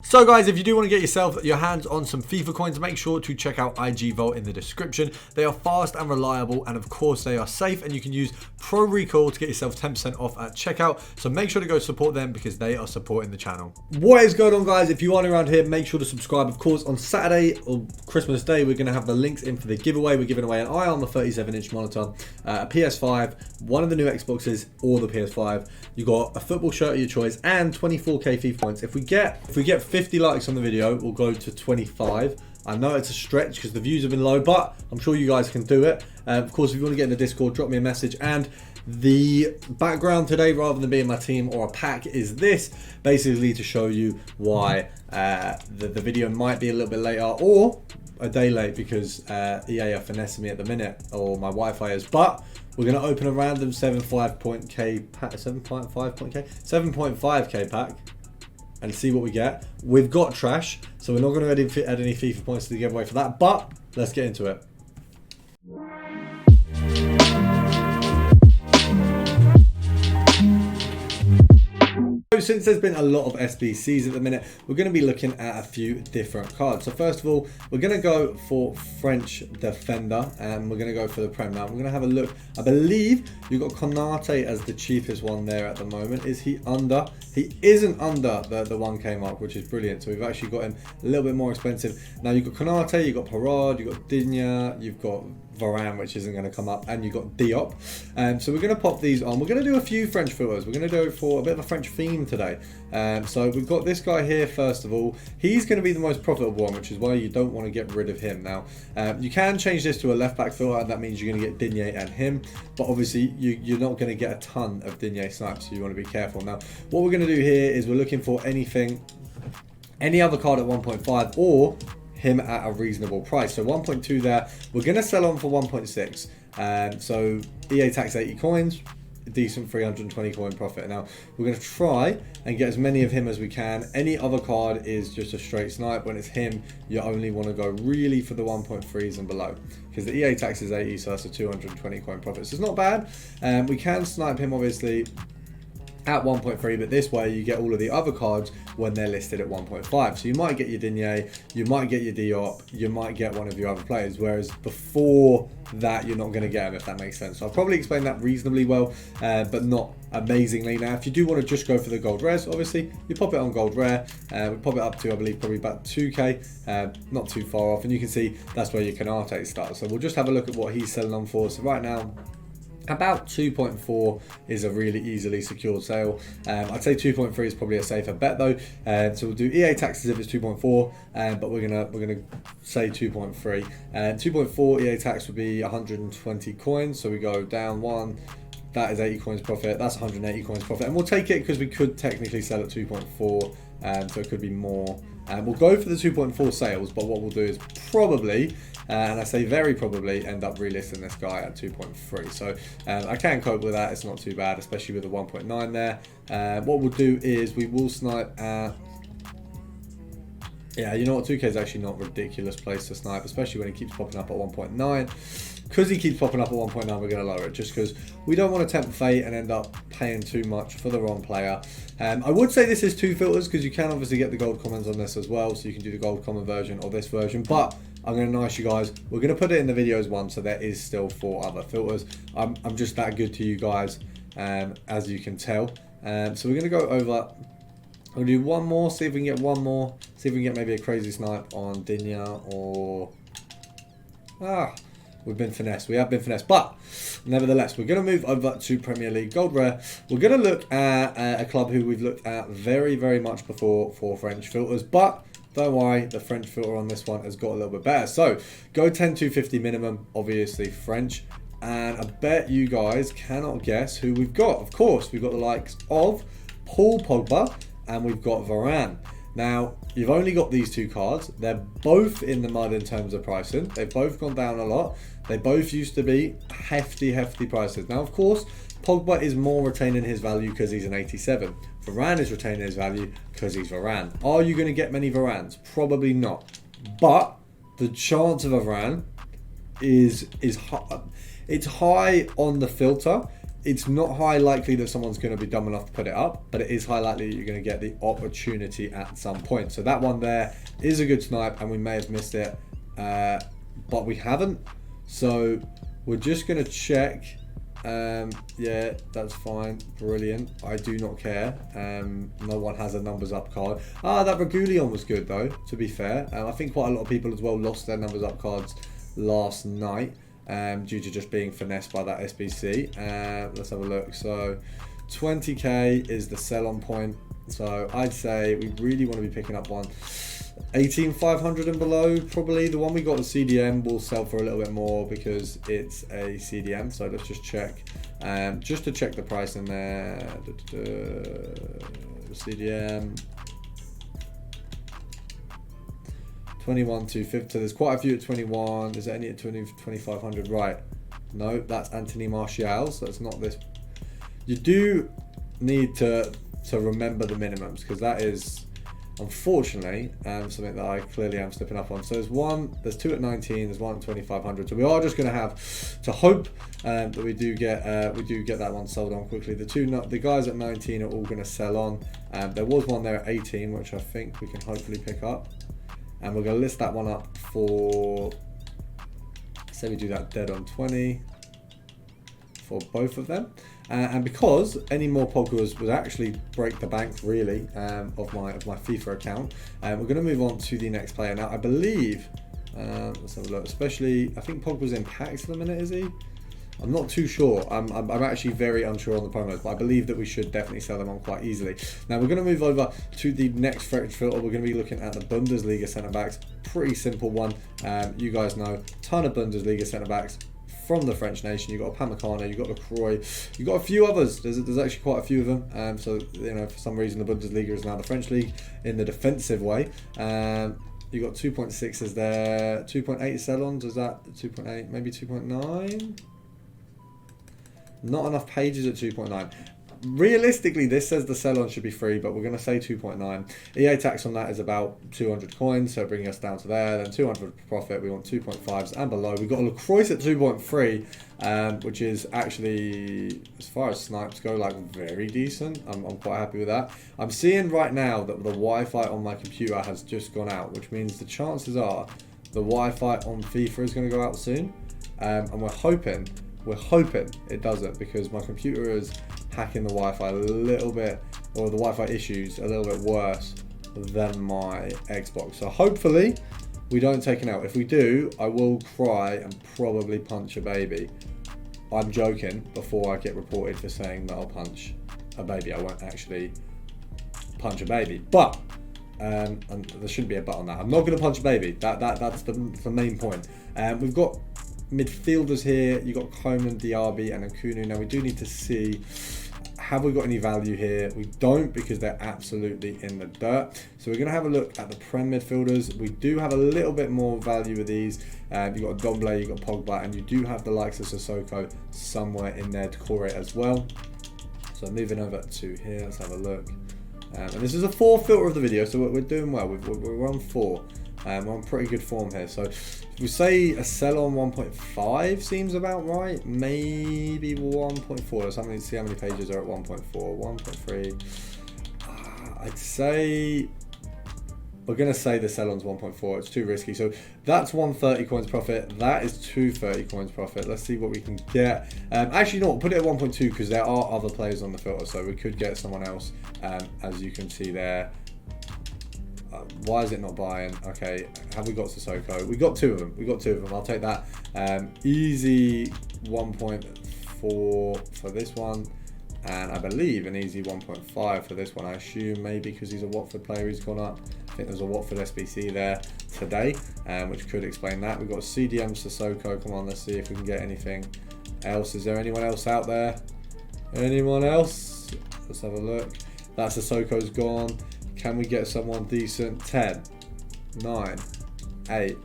So guys, if you do want to get your hands on some FIFA coins, make sure to check out IG Vault in the description. They are fast and reliable, and of course they are safe, and you can use Pro Recall to get yourself 10% off at checkout. So make sure to go support them because they are supporting the channel. What is going on, guys? If you aren't around here, make sure to subscribe. Of course, on Saturday or Christmas Day, we're going to have the links in for the giveaway. We're giving away an ION, the 37-inch monitor, a PS5, one of the new Xboxes, or the PS5. You got a football shirt of your choice and 24k FIFA points. If we get 50 likes on the video, we'll go to 25. I know it's a stretch because the views have been low, but I'm sure you guys can do it. Of course, if you want to get in the Discord, drop me a message. And the background today, rather than being my team or a pack, is this, basically to show you why the video might be a little bit later or a day late because EA are finessing me at the minute, or my Wi-Fi is. But we're going to open a random 7.5k pack and see what we get. We've got trash, so we're not going to add any FIFA points to the giveaway for that, but let's get into it. Since there's been a lot of SBCs at the minute, we're going to be looking at a few different cards. So first of all, we're going to go for French defender, and we're going to go for the Prem. Now, we're going to have a look. I believe you've got Konate as the cheapest one there at the moment. Is he under? He isn't under the 1k mark, which is brilliant. So we've actually got him a little bit more expensive. Now, you've got Konate, you've got Parade, you've got Digne, you've got Varane, which isn't going to come up, and you've got Diop. So we're going to pop these on. We're going to do a few French filters. We're going to do it for a bit of a French theme today. So we've got this guy here, first of all. He's going to be the most profitable one, which is why you don't want to get rid of him. Now, you can change this to a left-back filter, and that means you're going to get Digne and him. But obviously, you're not going to get a ton of Digne snipes, so you want to be careful. Now, what we're going to do here is we're looking for any other card at 1.5 or him at a reasonable price. So 1.2 there, we're going to sell on for 1.6. So EA tax 80 coins, a decent 320 coin profit. Now we're going to try and get as many of him as we can. Any other card is just a straight snipe. When it's him, you only want to go really for the 1.3s and below, because the EA tax is 80, so that's a 220 coin profit. So it's not bad. We can snipe him obviously at 1.3, but this way you get all of the other cards when they're listed at 1.5. So you might get your Digne, you might get your Diop, you might get one of your other players, whereas before that you're not going to get them, if that makes sense. So I'll probably explain that reasonably well, but not amazingly. Now, if you do want to just go for the gold rares, obviously you pop it on gold rare. We pop it up to, I believe, probably about 2k, not too far off, and you can see that's where your Konate starts. So we'll just have a look at what he's selling on for. So right now, about 2.4 is a really easily secured sale. I'd say 2.3 is probably a safer bet though. So we'll do EA taxes if it's 2.4, but we're gonna say 2.3. 2.4 EA tax would be 120 coins. So we go down one. That is 80 coins profit. That's 180 coins profit, and we'll take it because we could technically sell at 2.4, so it could be more. We'll go for the 2.4 sales, but what we'll do is probably, and I say very probably, end up relisting this guy at 2.3. So I can cope with that. It's not too bad, especially with the 1.9 there. What we'll do is we will snipe at, yeah, you know what, 2k is actually not a ridiculous place to snipe, especially when he keeps popping up at 1.9. Because he keeps popping up at 1.9, we're going to lower it, just because we don't want to tempt fate and end up paying too much for the wrong player. I would say this is 2 filters, because you can obviously get the gold commons on this as well, so you can do the gold common version or this version, but I'm going to nice you guys. We're going to put it in the video as one, so there is still 4 other filters. I'm just that good to you guys, as you can tell. So we're going to go over. We'll do one more, see if we can get one more, see if we can get maybe a crazy snipe on Digne or... We've been finessed. We have been finessed. But nevertheless, we're going to move over to Premier League Gold Rare. We're going to look at a club who we've looked at very, very much before for French filters. But don't worry, the French filter on this one has got a little bit better. So go 10-250 minimum, obviously French. And I bet you guys cannot guess who we've got. Of course, we've got the likes of Paul Pogba and we've got Varane. Now, you've only got these 2 cards. They're both in the mud in terms of pricing. They've both gone down a lot. They both used to be hefty prices. Now, of course, Pogba is more retaining his value because he's an 87. Varane is retaining his value because he's Varane. Are you going to get many Varanes? Probably not. But the chance of a Varane is high. It's high on the filter, It's not high likely that someone's going to be dumb enough to put it up, but it is high likely that you're going to get the opportunity at some point. So that one there is a good snipe, and we may have missed it, but we haven't. So we're just going to check. Yeah, that's fine. Brilliant. I do not care. No one has a numbers up card. That Regulion was good though, to be fair. I think quite a lot of people as well lost their numbers up cards last night. Due to just being finessed by that SBC. Let's have a look. So 20k is the sell on point. So I'd say we really want to be picking up one 18,500 and below. Probably the one we got, the CDM, will sell for a little bit more because it's a CDM. So let's just check. Just to check the price in there. CDM. 21,250. So there's quite a few at 21. Is there any at 2,500? Right. No, that's Anthony Martial. So that's not this. You do need to remember the minimums, because that is unfortunately something that I clearly am slipping up on. So there's two at 19. There's one at 2,500. So we are just going to have to hope that we do get that one sold on quickly. The guys at 19 are all going to sell on. There was one there at 18, which I think we can hopefully pick up. And we're going to list that one up for, say we do that dead on 20 for both of them. And because any more Poggers would actually break the bank really of my FIFA account, we're going to move on to the next player. Now I believe, let's have a look, especially, I think Pogba's in packs for the minute, is he? I'm not too sure. I'm actually very unsure on the promos, but I believe that we should definitely sell them on quite easily. Now we're going to move over to the next French filter. We're going to be looking at the Bundesliga centre backs. Pretty simple one. You guys know, ton of Bundesliga centre backs from the French nation. You've got Upamecano, you've got Lacroix, you've got a few others. There's actually quite a few of them. So you know, for some reason the Bundesliga is now the French league in the defensive way. You've got 2.6s there, 2.8 sell-ons. Is that 2.8? Maybe 2.9. Not enough pages at 2.9. Realistically, this says the sell-on should be free, but we're going to say 2.9. EA tax on that is about 200 coins, so bringing us down to there. Then 200 profit. We want 2.5s and below. We've got a Lacroix at 2.3, which is actually, as far as snipes go, like very decent. I'm quite happy with that. I'm seeing right now that the Wi-Fi on my computer has just gone out, which means the chances are the Wi-Fi on FIFA is going to go out soon, and we're hoping it doesn't, because my computer is hacking the Wi-Fi a little bit, or the Wi-Fi issues a little bit worse than my Xbox. So hopefully we don't take an L. If we do, I will cry and probably punch a baby. I'm joking, before I get reported for saying that I'll punch a baby. I won't actually punch a baby, but and there shouldn't be a but on that. I'm not going to punch a baby. That's the main point. We've got midfielders here. You've got Coman, Diaby and Akunu. Now we do need to see, have we got any value here? We don't, because they're absolutely in the dirt. So we're going to have a look at the Prem midfielders. We do have a little bit more value with these. You've got Domblé, you've got Pogba, and you do have the likes of Sissoko somewhere in there to core it as well. So moving over to here, let's have a look. And this is a 4 filter of the video, so we're doing well. We're on 4. We're on pretty good form here. So we say a sell on 1.5 seems about right. Maybe 1.4. Let's see how many pages are at 1.4. 1.3. I'd say we're going to say the sell on's 1.4. It's too risky. So that's 130 coins profit. That is 230 coins profit. Let's see what we can get. Actually, no, put it at 1.2, because there are other players on the filter, so we could get someone else. As you can see there. Why is it not buying? Okay, have we got Sissoko? We got 2 of them. I'll take that. Easy 1.4 for this one, and I believe an easy 1.5 for this one. I assume maybe because he's a Watford player, he's gone up. I think there's a Watford SBC there today, which could explain that. We've got CDM Sissoko. Come on, let's see if we can get anything else. Is there anyone else out there? Anyone else? Let's have a look. That Sissoko's gone. Can we get someone decent? 10, 9, 8.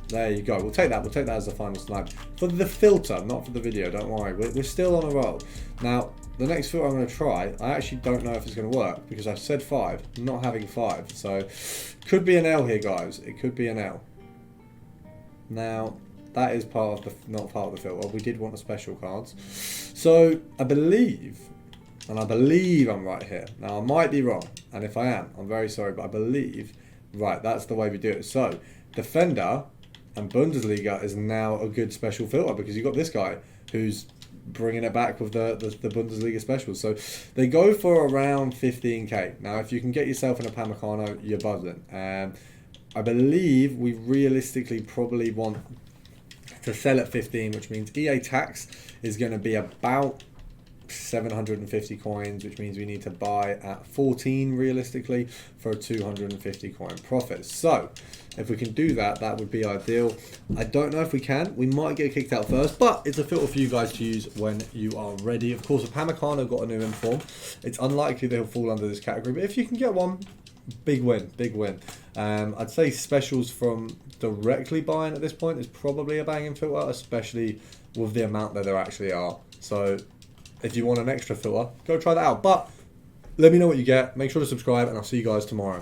There you go. We'll take that. We'll take that as the final snipe. For the filter, not for the video, don't worry. We're still on a roll. Now, the next filter I'm going to try, I actually don't know if it's going to work, because I said 5, I'm not having 5. So, could be an L here, guys. It could be an L. Now, that is part of the, not part of the filter. We did want the special cards. So I believe, and I believe I'm right here. Now I might be wrong, and if I am, I'm very sorry, but I believe, right, that's the way we do it. So Defender and Bundesliga is now a good special filter because you've got this guy who's bringing it back with the Bundesliga specials. So they go for around 15k. Now if you can get yourself in a Pamecano, you're buzzing. I believe we realistically probably want to sell at 15, which means EA tax is going to be about 750 coins, which means we need to buy at 14 realistically for a 250 coin profit. So if we can do that, that would be ideal. I don't know if we can. We might get kicked out first, but it's a filter for you guys to use when you are ready. Of course, if Pamecano got a new inform, it's unlikely they'll fall under this category, but if you can get one, big win, big win. I'd say specials from directly buying at this point is probably a banging filter, especially with the amount that there actually are. So if you want an extra filter, go try that out. But let me know what you get. Make sure to subscribe, and I'll see you guys tomorrow.